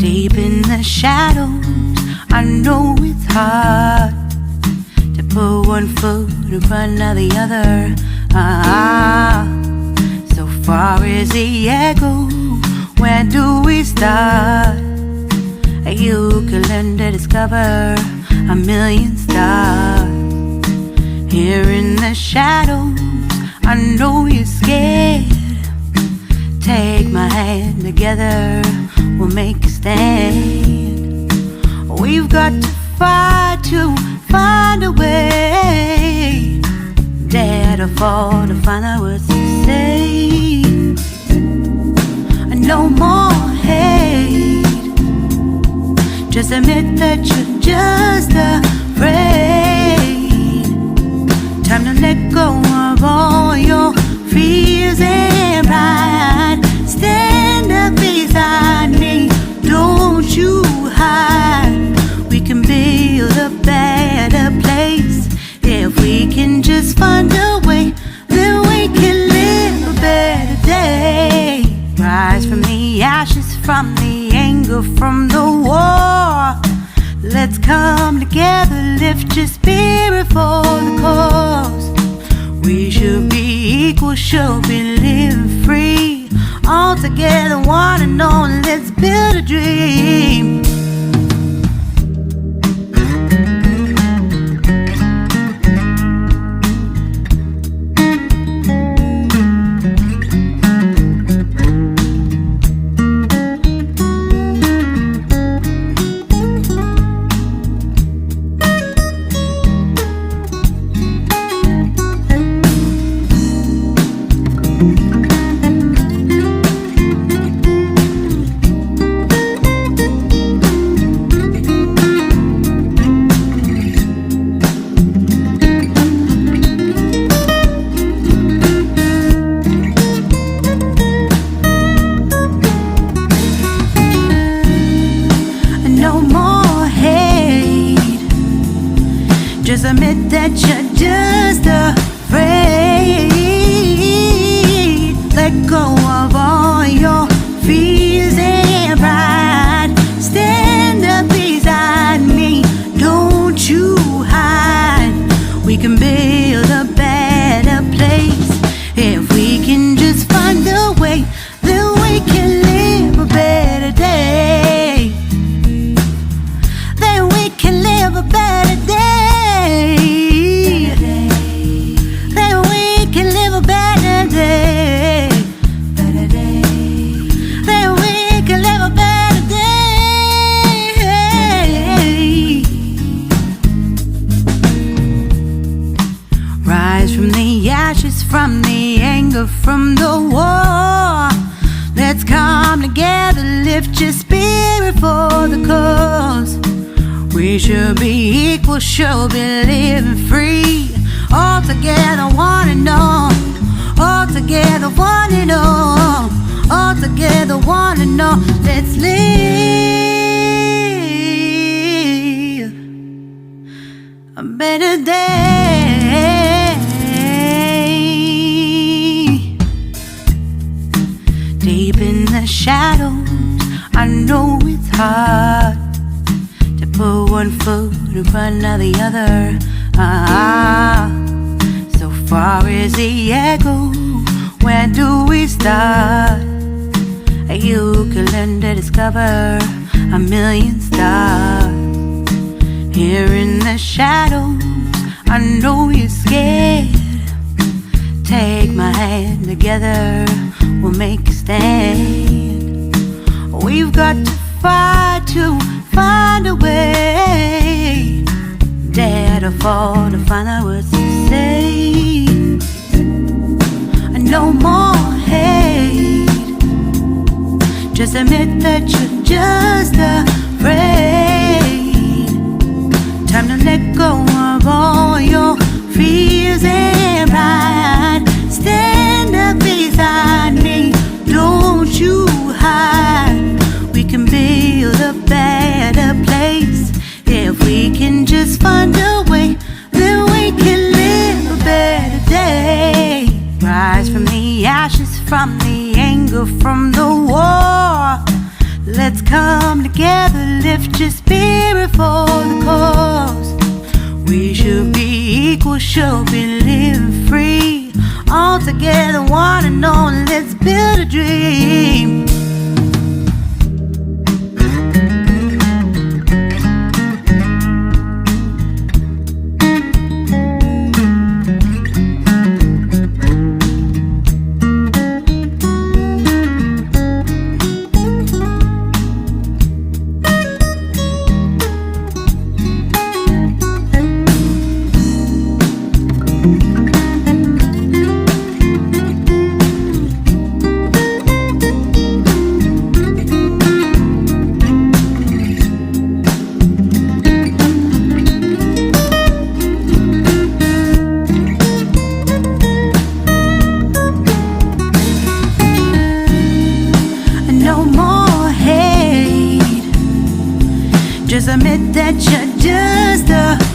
Deep in the shadows, I know it's hard to put one foot in front of the other. So far as the echo, where do we start? You can learn to discover a million stars. Here in the shadows, I know you're scared. Take my hand, together we'll make a stand. We've got to fight to find a way. Dare to fall to find out what to say. No more hate. Just admit that you're just afraid. Time to let go of all your fears and pride. Stand up beside me, don't you hide. We can build a better place. If we can just find a way, then we can live a better day. Rise from the ashes, from the anger, from the war. Let's come together, lift your spirit for the cause. We should be equal, should be living free. All together, one and all, let's build a dream. Just admit that you're just afraid. Let go of all your fears and pride. Stand up beside me, don't you hide. We can build a better place. If we can just find a way, then we can live a better day. Then we can live a better day. Then we can live a better day. Better day. Then we can live a better day. Rise from the ashes, from the anger, from the war. Let's come together, lift your spirit for the cause. We should be equal, should be living free. All together, one and all. All together, one and all. All together, one and all. Let's live a better day. Deep in the shadows, I know it's hard to put one foot in front of the other. So far as the echo, where do we start? You can learn to discover a million stars. Here in the shadows, I know you're scared. Take my hand, together we'll make a stand. We've got to fight to find a way. Dare to fall to find out what to say. No more hate. Just admit that you're just afraid. Time to let go of all your fears and pride. Stand up beside me, don't you hide. We can build a better place. If we can just find a way, then we can live a better day. Rise from the ashes, from the anger, from the war. Let's come together. lift your spirit for the cause. We should be equal, should be living free. All together, one and all, let's build a dream. No more hate. Just admit that you're just a